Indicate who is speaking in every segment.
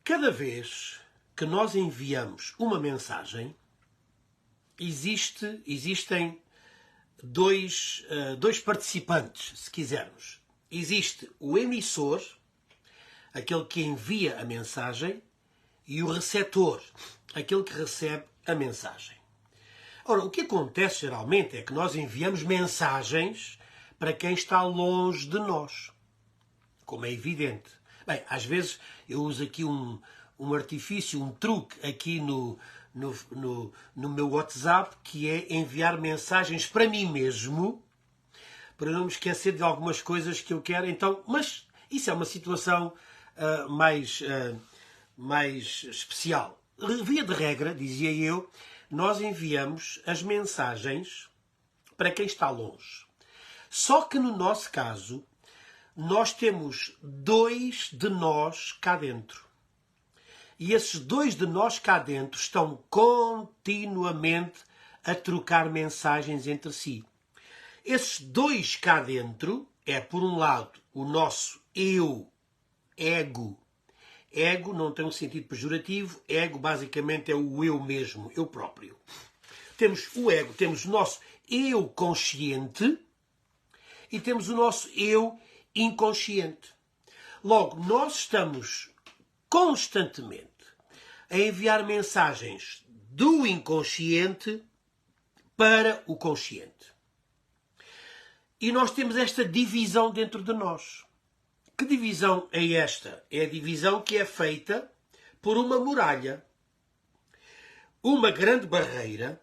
Speaker 1: Cada vez que nós enviamos uma mensagem, existem dois participantes, se quisermos. Existe o emissor, aquele que envia a mensagem, e o receptor, aquele que recebe a mensagem. Ora, o que acontece geralmente é que nós enviamos mensagens para quem está longe de nós, como é evidente. Bem, às vezes eu uso aqui um artifício, um truque aqui no meu WhatsApp, que é enviar mensagens para mim mesmo, para não me esquecer de algumas coisas que eu quero. Então, mas isso é uma situação mais especial. Via de regra, dizia eu, nós enviamos as mensagens para quem está longe. Só que no nosso caso, nós temos dois de nós cá dentro. E esses dois de nós cá dentro estão continuamente a trocar mensagens entre si. Esses dois cá dentro é, por um lado, o nosso eu, ego. Ego não tem um sentido pejorativo. Ego, basicamente, é o eu mesmo, eu próprio. Temos o ego, temos o nosso eu consciente e temos o nosso eu inconsciente. Logo, nós estamos constantemente a enviar mensagens do inconsciente para o consciente. E nós temos esta divisão dentro de nós. Que divisão é esta? É a divisão que é feita por uma muralha. Uma grande barreira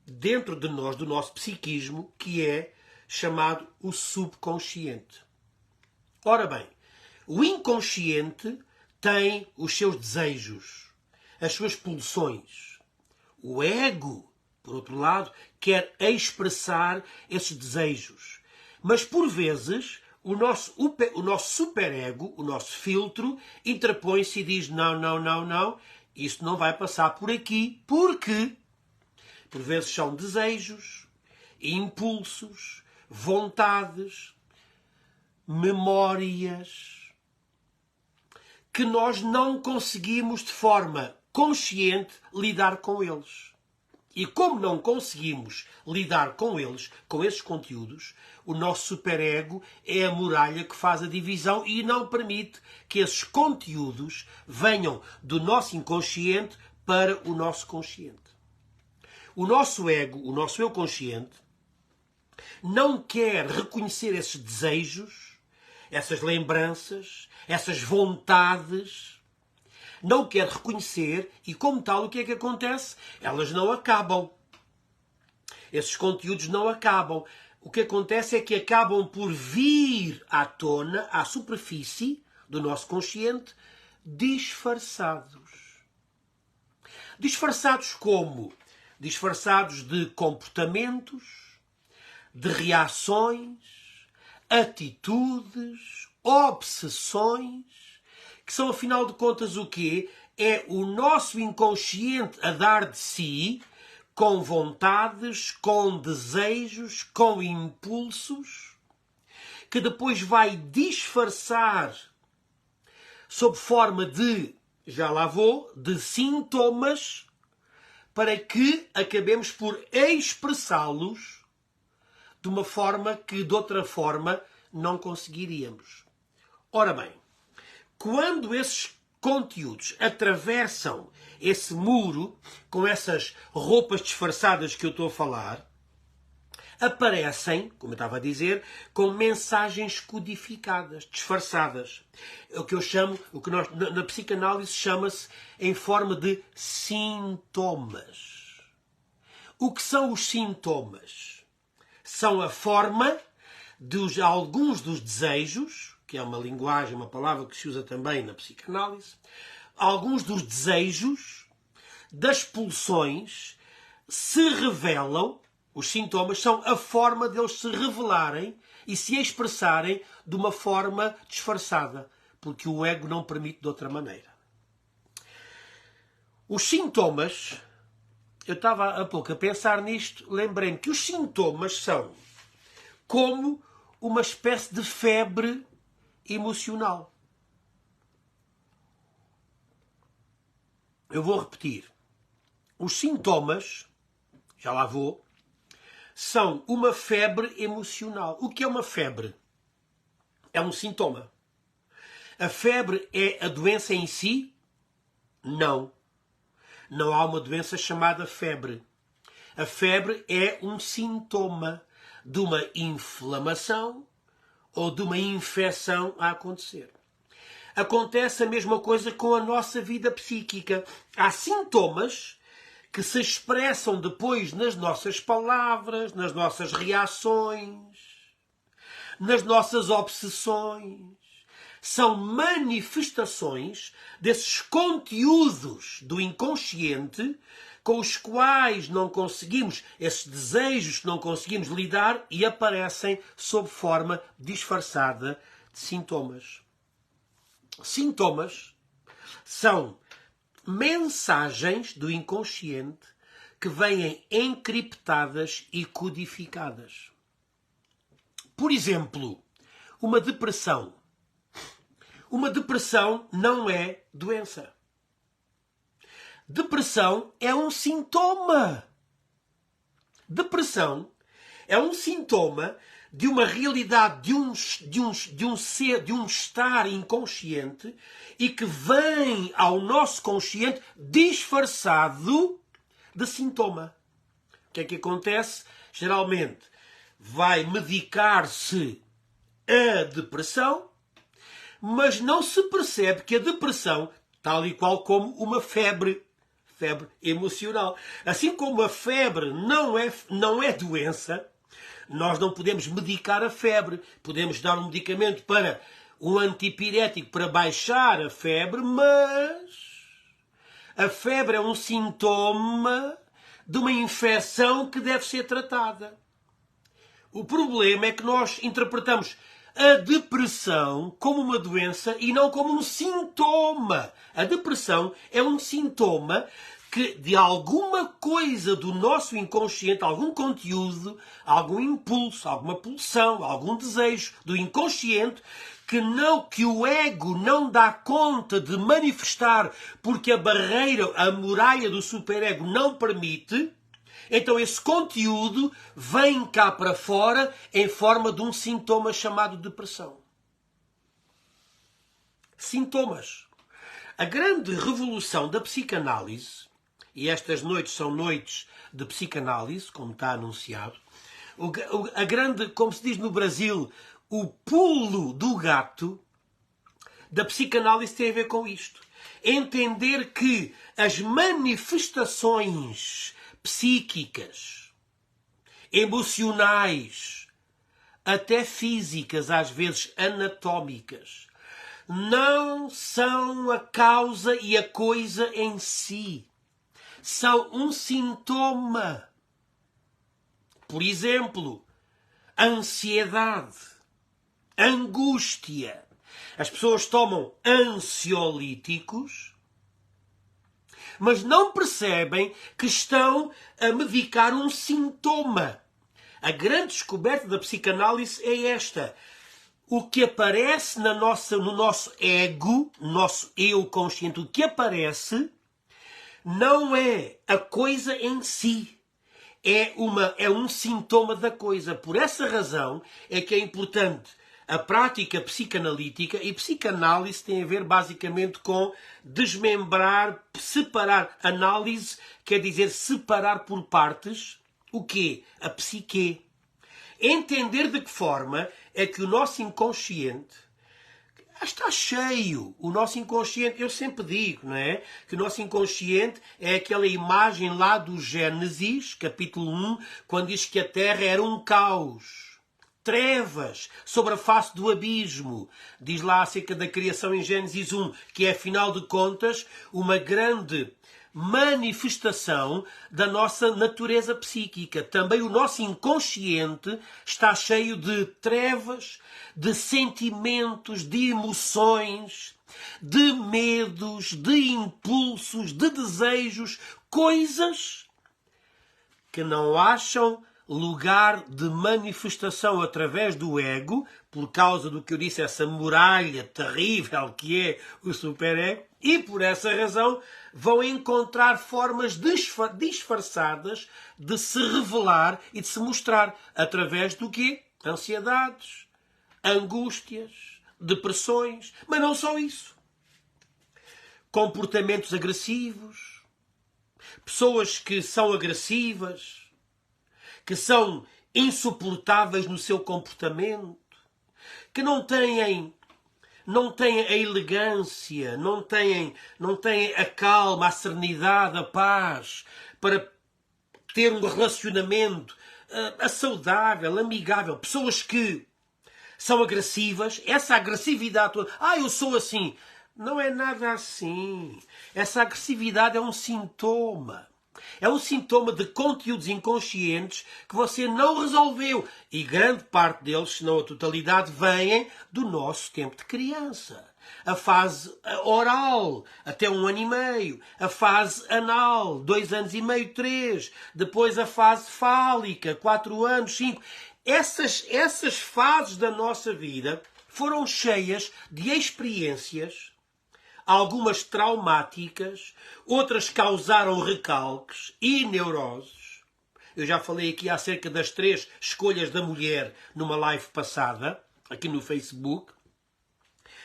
Speaker 1: dentro de nós, do nosso psiquismo, que é chamado o subconsciente. Ora bem, o inconsciente tem os seus desejos, as suas pulsões. O ego, por outro lado, quer expressar esses desejos. Mas, por vezes, o nosso superego, o nosso filtro, interpõe-se e diz não, isto não vai passar por aqui, porque, por vezes, são desejos, impulsos, vontades, memórias, que nós não conseguimos de forma consciente lidar com eles. E como não conseguimos lidar com eles, com esses conteúdos, o nosso superego é a muralha que faz a divisão e não permite que esses conteúdos venham do nosso inconsciente para o nosso consciente. O nosso ego, o nosso eu consciente, não quer reconhecer esses desejos, essas lembranças, essas vontades, não quer reconhecer e, como tal, o que é que acontece? Elas não acabam. Esses conteúdos não acabam. O que acontece é que acabam por vir à tona, à superfície do nosso consciente, disfarçados. Disfarçados como? Disfarçados de comportamentos, de reações, atitudes, obsessões, que são, afinal de contas, o quê? É o nosso inconsciente a dar de si, com vontades, com desejos, com impulsos, que depois vai disfarçar sob forma de, já lá vou, de sintomas, para que acabemos por expressá-los de uma forma que, de outra forma, não conseguiríamos. Ora bem, quando esses conteúdos atravessam esse muro, com essas roupas disfarçadas que eu estou a falar, aparecem, como eu estava a dizer, com mensagens codificadas, disfarçadas. O que eu chamo, o que nós na psicanálise chama-se em forma de sintomas. O que são os sintomas? São a forma de alguns dos desejos, que é uma linguagem, uma palavra que se usa também na psicanálise, alguns dos desejos, das pulsões, se revelam, os sintomas são a forma deles se revelarem e se expressarem de uma forma disfarçada, porque o ego não permite de outra maneira. Os sintomas, eu estava há pouco a pensar nisto, lembrei-me que os sintomas são como uma espécie de febre emocional. Eu vou repetir. Os sintomas, já lá vou, são uma febre emocional. O que é uma febre? É um sintoma. A febre é a doença em si? Não. Não há uma doença chamada febre. A febre é um sintoma de uma inflamação ou de uma infecção a acontecer. Acontece a mesma coisa com a nossa vida psíquica. Há sintomas que se expressam depois nas nossas palavras, nas nossas reações, nas nossas obsessões. São manifestações desses conteúdos do inconsciente com os quais não conseguimos, esses desejos que não conseguimos lidar e aparecem sob forma disfarçada de sintomas. Sintomas são mensagens do inconsciente que vêm encriptadas e codificadas. Por exemplo, uma depressão. Uma depressão não é doença. Depressão é um sintoma. Depressão é um sintoma de uma realidade, de um estar inconsciente e que vem ao nosso consciente disfarçado de sintoma. O que é que acontece? Geralmente vai medicar-se a depressão, mas não se percebe que a depressão, tal e qual como uma febre emocional. Assim como a febre não é doença, nós não podemos medicar a febre. Podemos dar um medicamento para um antipirético para baixar a febre, mas a febre é um sintoma de uma infecção que deve ser tratada. O problema é que nós interpretamos a depressão como uma doença e não como um sintoma. A depressão é um sintoma que de alguma coisa do nosso inconsciente, algum conteúdo, algum impulso, alguma pulsão, algum desejo do inconsciente que o ego não dá conta de manifestar porque a barreira, a muralha do superego não permite. Então esse conteúdo vem cá para fora em forma de um sintoma chamado depressão. Sintomas. A grande revolução da psicanálise, e estas noites são noites de psicanálise, como está anunciado, a grande, como se diz no Brasil, o pulo do gato da psicanálise tem a ver com isto. Entender que as manifestações psíquicas, emocionais, até físicas, às vezes anatómicas, não são a causa e a coisa em si. São um sintoma. Por exemplo, ansiedade, angústia. As pessoas tomam ansiolíticos, mas não percebem que estão a medicar um sintoma. A grande descoberta da psicanálise é esta. O que aparece no nosso ego, no nosso eu consciente, o que aparece não é a coisa em si. É um sintoma da coisa. Por essa razão é que é importante a prática psicanalítica, e psicanálise tem a ver basicamente com desmembrar, separar. Análise quer dizer separar por partes o quê? A psique. Entender de que forma é que o nosso inconsciente está cheio. O nosso inconsciente, eu sempre digo, não é? Que o nosso inconsciente é aquela imagem lá do Gênesis, capítulo 1, quando diz que a terra era um caos. Trevas sobre a face do abismo. Diz lá acerca da criação em Gênesis 1, que é, afinal de contas, uma grande manifestação da nossa natureza psíquica. Também o nosso inconsciente está cheio de trevas, de sentimentos, de emoções, de medos, de impulsos, de desejos, coisas que não acham lugar de manifestação através do ego, por causa do que eu disse, essa muralha terrível que é o superego, E por essa razão vão encontrar formas disfarçadas de se revelar e de se mostrar através do quê? Ansiedades, angústias, depressões, mas não só isso. Comportamentos agressivos, pessoas que são agressivas, que são insuportáveis no seu comportamento, que não têm a elegância, não têm a calma, a serenidade, a paz para ter um relacionamento saudável, amigável. Pessoas que são agressivas, essa agressividade toda, eu sou assim. Não é nada assim. Essa agressividade é um sintoma. É um sintoma de conteúdos inconscientes que você não resolveu. E grande parte deles, se não a totalidade, vêm do nosso tempo de criança. A fase oral, até 1 ano e meio. A fase anal, 2 anos e meio, 3. Depois a fase fálica, 4 anos, 5. Essas fases da nossa vida foram cheias de experiências, algumas traumáticas, outras causaram recalques e neuroses. Eu já falei aqui acerca das 3 escolhas da mulher numa live passada, aqui no Facebook.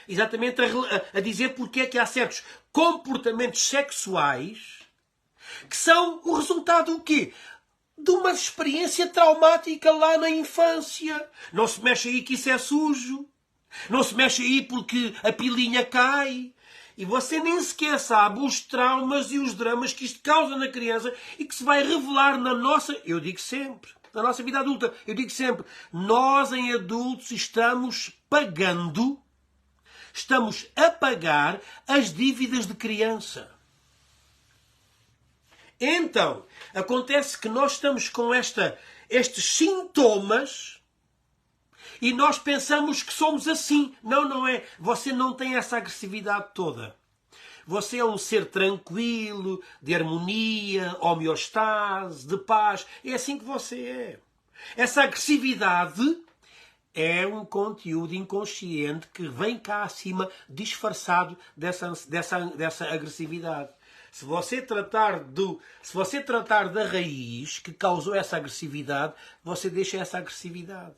Speaker 1: Exatamente a dizer porque é que há certos comportamentos sexuais que são o resultado do quê? De uma experiência traumática lá na infância. Não se mexe aí que isso é sujo. Não se mexe aí porque a pilinha cai. E você nem sequer sabe os traumas e os dramas que isto causa na criança e que se vai revelar na nossa... Eu digo sempre, na nossa vida adulta, eu digo sempre, nós em adultos estamos a pagar as dívidas de criança. Então, acontece que nós estamos com estes sintomas e nós pensamos que somos assim. Não, não é. Você não tem essa agressividade toda. Você é um ser tranquilo, de harmonia, homeostase, de paz. É assim que você é. Essa agressividade é um conteúdo inconsciente que vem cá acima disfarçado dessa agressividade. Se você tratar da raiz que causou essa agressividade, você deixa essa agressividade.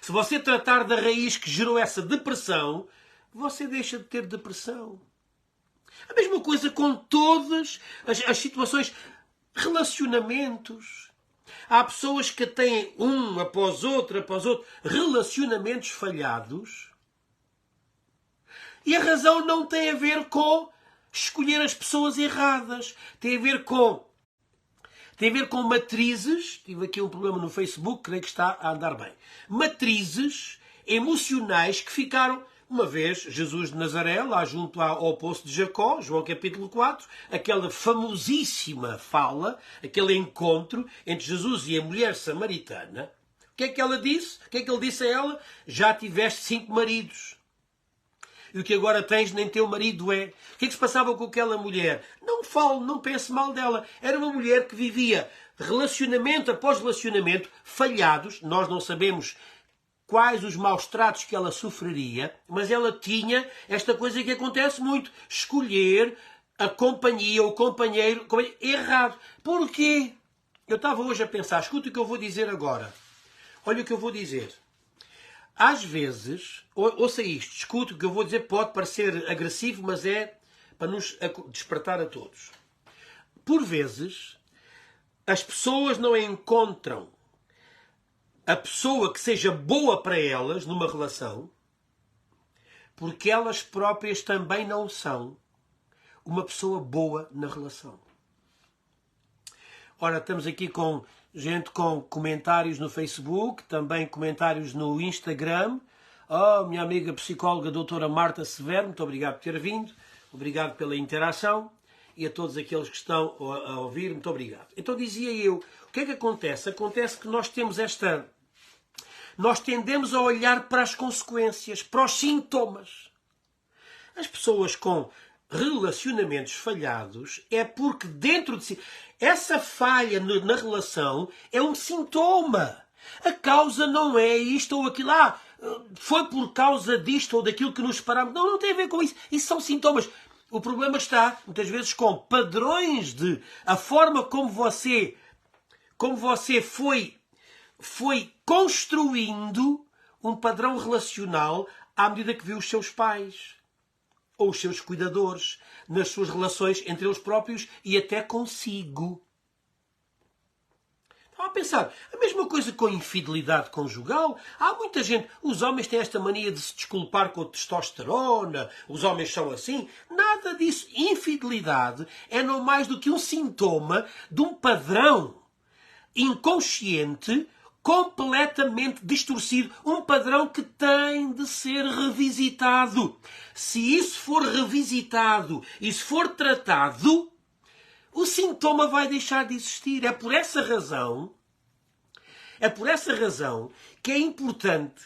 Speaker 1: Se você tratar da raiz que gerou essa depressão, você deixa de ter depressão. A mesma coisa com todas as situações, relacionamentos. Há pessoas que têm após outro, relacionamentos falhados. E a razão não tem a ver com escolher as pessoas erradas. Tem a ver com matrizes. Tive aqui um problema no Facebook, creio que está a andar bem. Matrizes emocionais que ficaram... Uma vez, Jesus de Nazaré, lá junto ao Poço de Jacó, João capítulo 4, aquela famosíssima fala, aquele encontro entre Jesus e a mulher samaritana. O que é que ela disse? O que é que ele disse a ela? Já tiveste 5 maridos. E o que agora tens nem teu marido é. O que é que se passava com aquela mulher? Não falo, não pense mal dela. Era uma mulher que vivia relacionamento após relacionamento falhados. Nós não sabemos quais os maus tratos que ela sofreria, mas ela tinha esta coisa que acontece muito, escolher a companhia, o companheiro errado. Porquê? Eu estava hoje a pensar, escuta o que eu vou dizer agora. Olha o que eu vou dizer. Às vezes, ouça isto, escuta o que eu vou dizer, pode parecer agressivo, mas é para nos despertar a todos. Por vezes, as pessoas não encontram a pessoa que seja boa para elas numa relação, porque elas próprias também não são uma pessoa boa na relação. Ora, estamos aqui com gente com comentários no Facebook, também comentários no Instagram. Minha amiga psicóloga doutora Marta Severo, muito obrigado por ter vindo, obrigado pela interação, e a todos aqueles que estão a ouvir, muito obrigado. Então dizia eu, o que é que acontece? Acontece que nós tendemos a olhar para as consequências, para os sintomas. As pessoas com relacionamentos falhados é porque dentro de si... Essa falha na relação é um sintoma. A causa não é isto ou aquilo. foi por causa disto ou daquilo que nos separamos. Não, não tem a ver com isso. Isso são sintomas. O problema está, muitas vezes, com padrões de... A forma como você foi construindo um padrão relacional à medida que viu os seus pais ou os seus cuidadores nas suas relações entre eles próprios e até consigo. Estava a pensar, a mesma coisa com a infidelidade conjugal. Há muita gente, os homens têm esta mania de se desculpar com a testosterona, os homens são assim. Nada disso. Infidelidade é não mais do que um sintoma de um padrão inconsciente completamente distorcido, um padrão que tem de ser revisitado. Se isso for revisitado e se for tratado, o sintoma vai deixar de existir. É por essa razão que é importante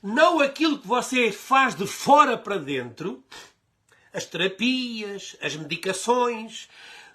Speaker 1: não aquilo que você faz de fora para dentro, as terapias, as medicações,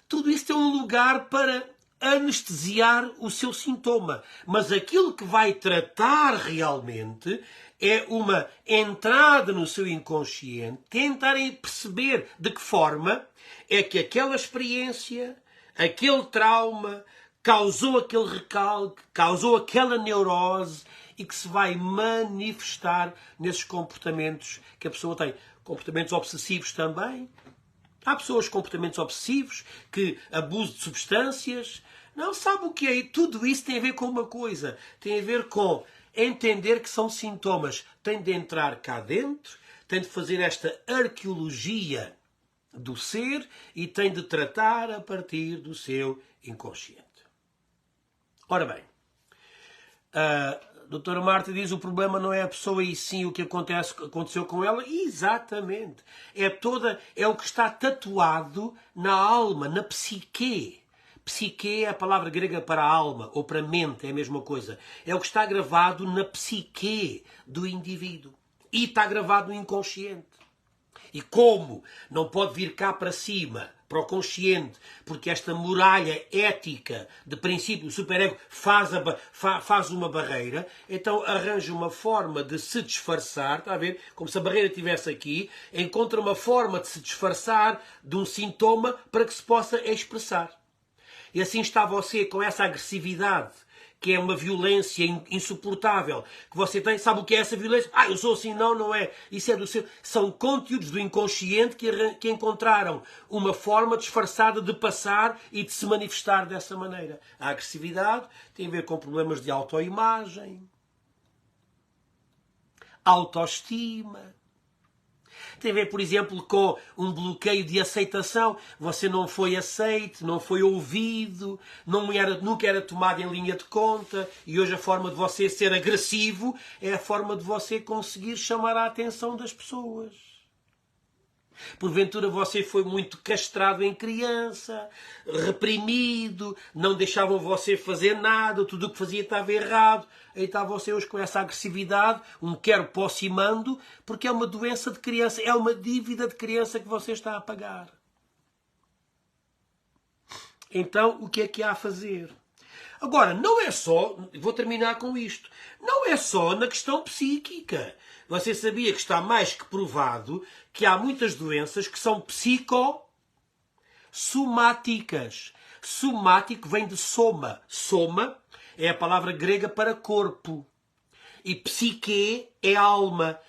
Speaker 1: tudo isso tem um lugar para anestesiar o seu sintoma. Mas aquilo que vai tratar realmente é uma entrada no seu inconsciente, tentarem perceber de que forma é que aquela experiência, aquele trauma, causou aquele recalque, causou aquela neurose e que se vai manifestar nesses comportamentos que a pessoa tem. Comportamentos obsessivos também. Há pessoas com comportamentos obsessivos, que abusam de substâncias. Não sabe o que é? Tudo isso tem a ver com uma coisa. Tem a ver com entender que são sintomas. Tem de entrar cá dentro, tem de fazer esta arqueologia do ser e tem de tratar a partir do seu inconsciente. Ora bem, a doutora Marta diz que o problema não é a pessoa e sim o que aconteceu com ela. Exatamente. É o que está tatuado na alma, na psique. Psique é a palavra grega para alma ou para mente, é a mesma coisa. É o que está gravado na psique do indivíduo. E está gravado no inconsciente. E como não pode vir cá para cima, para o consciente, porque esta muralha ética de princípio, o superego faz uma barreira, então arranja uma forma de se disfarçar, está a ver? Como se a barreira estivesse aqui, encontra uma forma de se disfarçar de um sintoma para que se possa expressar. E assim está você com essa agressividade, que é uma violência insuportável, que você tem, sabe o que é essa violência? Eu sou assim, não é. Isso é do seu... São conteúdos do inconsciente que encontraram uma forma disfarçada de passar e de se manifestar dessa maneira. A agressividade tem a ver com problemas de autoimagem, autoestima. Tem a ver, por exemplo, com um bloqueio de aceitação. Você não foi aceito, não foi ouvido, nunca era tomado em linha de conta. E hoje a forma de você ser agressivo é a forma de você conseguir chamar a atenção das pessoas. Porventura você foi muito castrado em criança, reprimido, não deixavam você fazer nada, tudo o que fazia estava errado. Aí está você hoje com essa agressividade, um quero, posso e mando, porque é uma doença de criança, é uma dívida de criança que você está a pagar. Então, o que é que há a fazer? Agora, não é só, vou terminar com isto, não é só na questão psíquica. Você sabia que está mais que provado que há muitas doenças que são psicossomáticas. Somático vem de soma. Soma é a palavra grega para corpo. E psique é alma.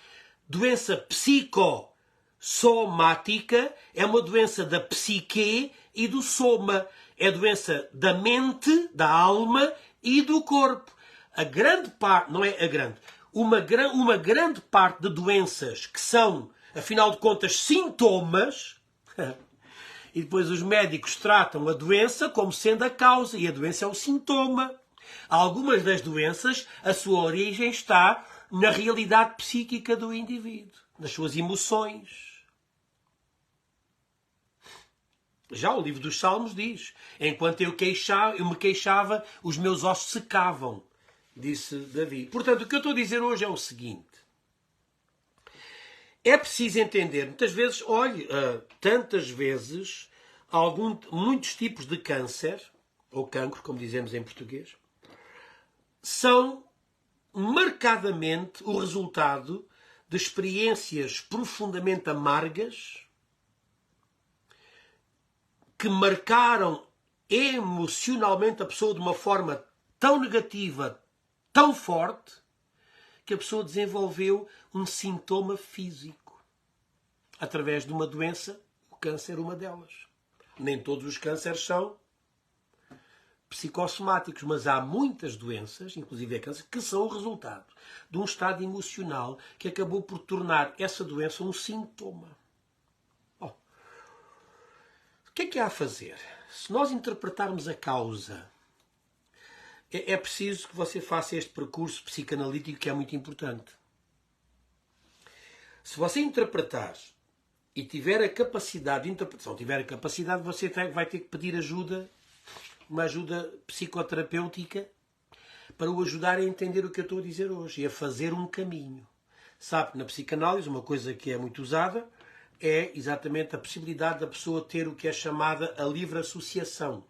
Speaker 1: Doença psicossomática é uma doença da psique e do soma. É doença da mente, da alma e do corpo. A grande parte, não é a grande, uma grande parte de doenças que são, afinal de contas, sintomas, e depois os médicos tratam a doença como sendo a causa, e a doença é o sintoma. Algumas das doenças, a sua origem está na realidade psíquica do indivíduo, nas suas emoções. Já o livro dos Salmos diz, enquanto eu me queixava, os meus ossos secavam, disse Davi. Portanto, o que eu estou a dizer hoje é o seguinte. É preciso entender, muitas vezes, tantas vezes, muitos tipos de câncer, ou cancro, como dizemos em português, são marcadamente o resultado de experiências profundamente amargas que marcaram emocionalmente a pessoa de uma forma tão negativa, tão forte, que a pessoa desenvolveu um sintoma físico. Através de uma doença, o câncer é uma delas. Nem todos os cânceres são psicossomáticos, mas há muitas doenças, inclusive câncer, que são o resultado de um estado emocional que acabou por tornar essa doença um sintoma. Oh. O que é há a fazer? Se nós interpretarmos a causa, é preciso que você faça este percurso psicanalítico que é muito importante. Se você interpretar e tiver a capacidade de interpretação, tiver a capacidade, você vai ter que pedir ajuda, uma ajuda psicoterapêutica, para o ajudar a entender o que eu estou a dizer hoje e a fazer um caminho. Sabe, na psicanálise, uma coisa que é muito usada é exatamente a possibilidade da pessoa ter o que é chamada a livre associação.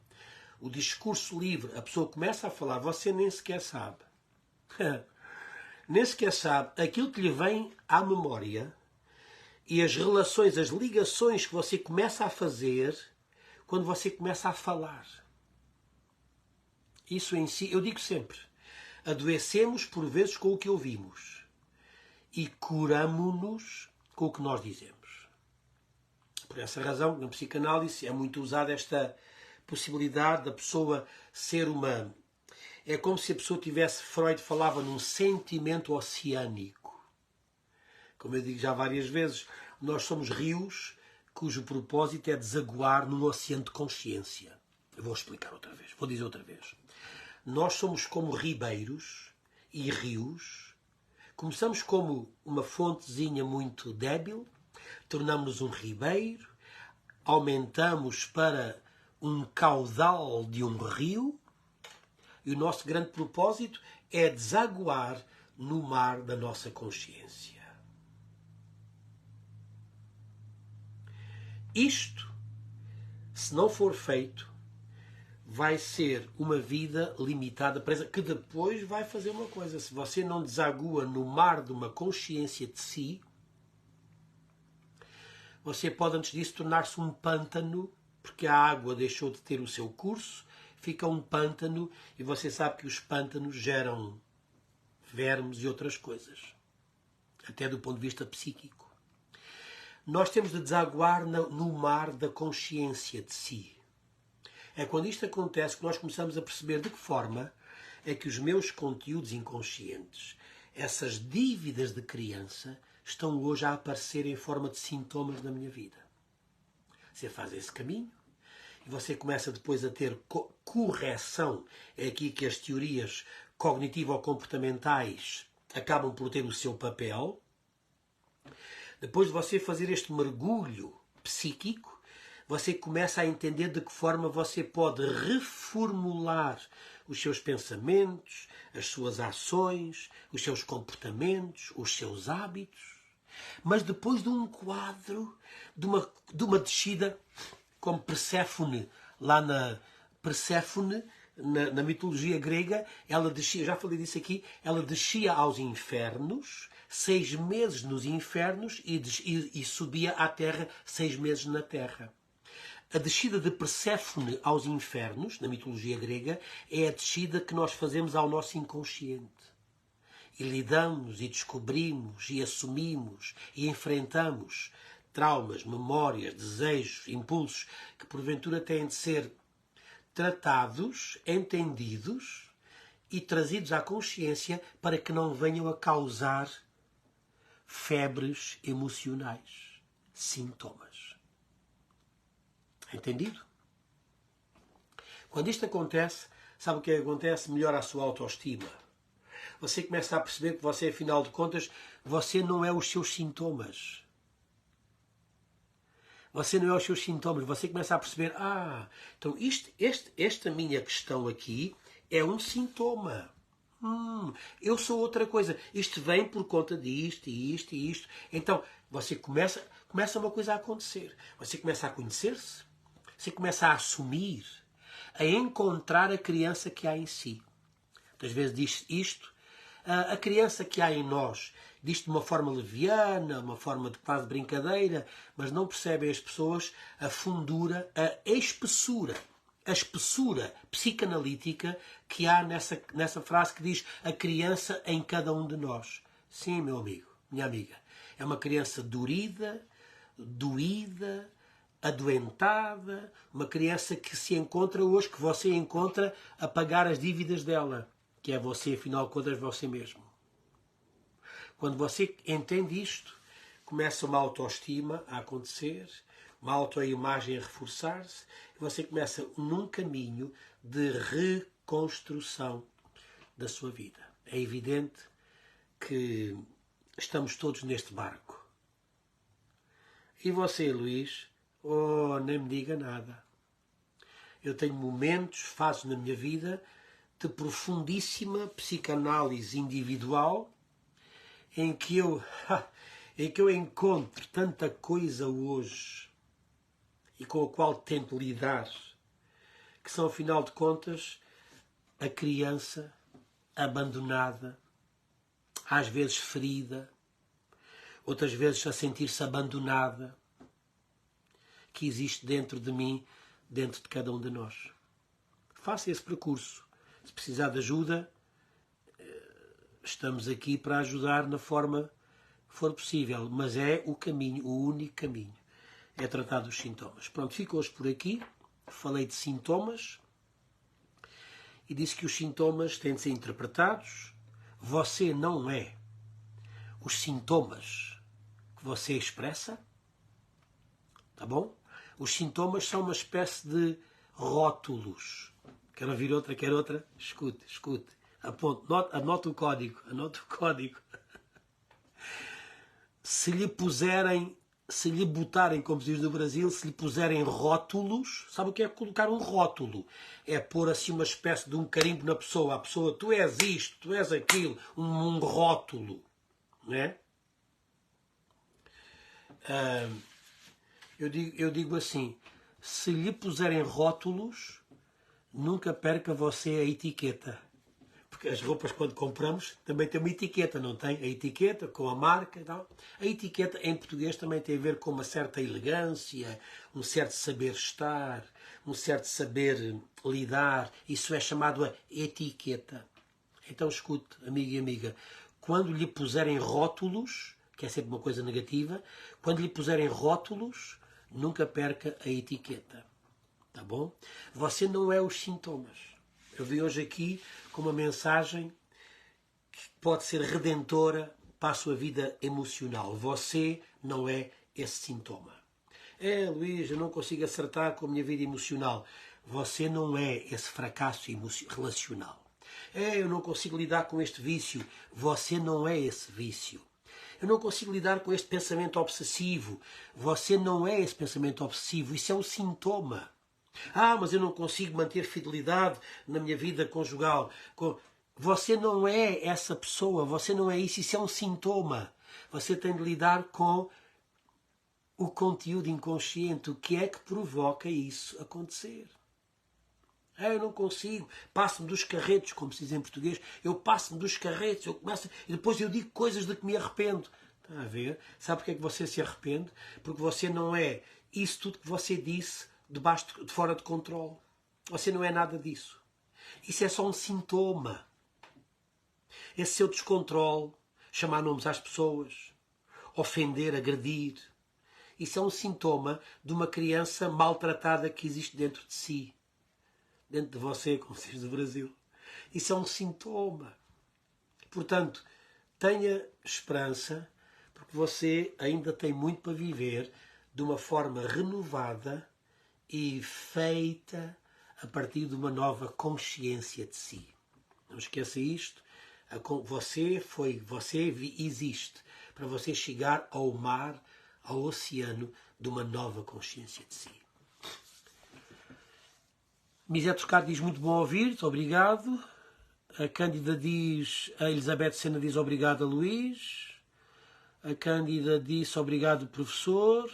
Speaker 1: O discurso livre. A pessoa começa a falar, você nem sequer sabe. Nem sequer sabe aquilo que lhe vem à memória e as relações, as ligações que você começa a fazer quando você começa a falar. Isso em si, eu digo sempre, adoecemos por vezes com o que ouvimos e curamo-nos com o que nós dizemos. Por essa razão, na psicanálise é muito usada esta possibilidade da pessoa ser uma... É como se a pessoa tivesse... Freud falava num sentimento oceânico. Como eu digo já várias vezes, nós somos rios cujo propósito é desaguar num oceano de consciência. Eu vou explicar outra vez, vou dizer outra vez. Nós somos como ribeiros e rios. Começamos como uma fontezinha muito débil, tornamos-nos um ribeiro, aumentamos para um caudal de um rio, e o nosso grande propósito é desaguar no mar da nossa consciência. Isto, se não for feito, vai ser uma vida limitada, presa, que depois vai fazer uma coisa. Se você não desagua no mar de uma consciência de si, você pode, antes disso, tornar-se um pântano, porque a água deixou de ter o seu curso, fica um pântano, e você sabe que os pântanos geram vermes e outras coisas, até do ponto de vista psíquico. Nós temos de desaguar no mar da consciência de si. É quando isto acontece que nós começamos a perceber de que forma é que os meus conteúdos inconscientes, essas dívidas de criança, estão hoje a aparecer em forma de sintomas na minha vida. Você faz esse caminho e você começa depois a ter correção. É aqui que as teorias cognitivo-comportamentais acabam por ter o seu papel. Depois de você fazer este mergulho psíquico, você começa a entender de que forma você pode reformular os seus pensamentos, as suas ações, os seus comportamentos, os seus hábitos. Mas depois de um quadro, de uma descida, como Perséfone, lá na Perséfone, na mitologia grega, ela descia, já falei disso aqui, ela descia aos infernos, 6 meses nos infernos e subia à terra 6 meses na terra. A descida de Perséfone aos infernos, na mitologia grega, é a descida que nós fazemos ao nosso inconsciente. E lidamos, e descobrimos, e assumimos, e enfrentamos traumas, memórias, desejos, impulsos, que porventura têm de ser tratados, entendidos e trazidos à consciência para que não venham a causar febres emocionais, sintomas. Entendido? Quando isto acontece, sabe o que acontece? Melhora a sua autoestima. Você começa a perceber que você, afinal de contas, você não é os seus sintomas. Você não é os seus sintomas. Você começa a perceber, então esta minha questão aqui é um sintoma. Eu sou outra coisa. Isto vem por conta disto, e isto, e isto. Então, você começa uma coisa a acontecer. Você começa a conhecer-se. Você começa a assumir, a encontrar a criança que há em si. Muitas vezes diz isto, A criança que há em nós, diz de uma forma leviana, uma forma de quase brincadeira, mas não percebem as pessoas a fundura, a espessura psicanalítica que há nessa frase que diz a criança em cada um de nós. Sim, meu amigo, minha amiga. É uma criança dorida, doída, adoentada, uma criança que se encontra hoje, que você encontra a pagar as dívidas dela, que é você, afinal de contas, você mesmo. Quando você entende isto, começa uma autoestima a acontecer, uma autoimagem a reforçar-se, e você começa num caminho de reconstrução da sua vida. É evidente que estamos todos neste barco. E você, Luís, nem me diga nada. Eu tenho momentos, fases na minha vida de profundíssima psicanálise individual em que eu encontro tanta coisa hoje e com a qual tento lidar, que são, afinal de contas, a criança abandonada, às vezes ferida, outras vezes a sentir-se abandonada, que existe dentro de mim, dentro de cada um de nós. Faça esse percurso. Se precisar de ajuda, estamos aqui para ajudar na forma que for possível, mas é o caminho, o único caminho, é tratar dos sintomas. Pronto, fico hoje por aqui. Falei de sintomas e disse que os sintomas têm de ser interpretados. Você não é os sintomas que você expressa, tá bom? Os sintomas são uma espécie de rótulos. Quer ouvir outra? Quer outra? Escute, escute. Aponte, anote o código. Se lhe botarem, como se diz no Brasil, se lhe puserem rótulos, sabe o que é colocar um rótulo? É pôr assim uma espécie de um carimbo na pessoa. A pessoa, tu és isto, tu és aquilo, um rótulo, não é? Eu digo assim, se lhe puserem rótulos, nunca perca você a etiqueta. Porque as roupas, quando compramos, também tem uma etiqueta, não tem? A etiqueta com a marca e tal. A etiqueta, em português, também tem a ver com uma certa elegância, um certo saber estar, um certo saber lidar. Isso é chamado a etiqueta. Então, escute, amigo e amiga, quando lhe puserem rótulos, que é sempre uma coisa negativa, quando lhe puserem rótulos, nunca perca a etiqueta. Tá bom? Você não é os sintomas. Eu vim hoje aqui com uma mensagem que pode ser redentora para a sua vida emocional. Você não é esse sintoma. Luís, eu não consigo acertar com a minha vida emocional. Você não é esse fracasso relacional. Eu não consigo lidar com este vício. Você não é esse vício. Eu não consigo lidar com este pensamento obsessivo. Você não é esse pensamento obsessivo. Isso é um sintoma. Mas eu não consigo manter fidelidade na minha vida conjugal. Você não é essa pessoa. Você não é isso. Isso é um sintoma. Você tem de lidar com o conteúdo inconsciente. O que é que provoca isso acontecer? Eu não consigo, passo-me dos carretos, como se diz em português, eu passo-me dos carretos, e depois eu digo coisas de que me arrependo. Está a ver? Sabe porque é que você se arrepende? Porque você não é isso tudo que você disse de fora de controle. Você não é nada disso. Isso é só um sintoma. Esse seu descontrole, chamar nomes às pessoas, ofender, agredir, isso é um sintoma de uma criança maltratada que existe dentro de si. Dentro de você, como se diz no Brasil. Isso é um sintoma. Portanto, tenha esperança, porque você ainda tem muito para viver de uma forma renovada e feita a partir de uma nova consciência de si. Não esqueça isto. Você existe para você chegar ao mar, ao oceano de uma nova consciência de si. Misé Toscado diz muito bom ouvir-te, obrigado. A Cândida diz, a Elizabeth Sena diz obrigado a Luís. A Cândida disse obrigado professor.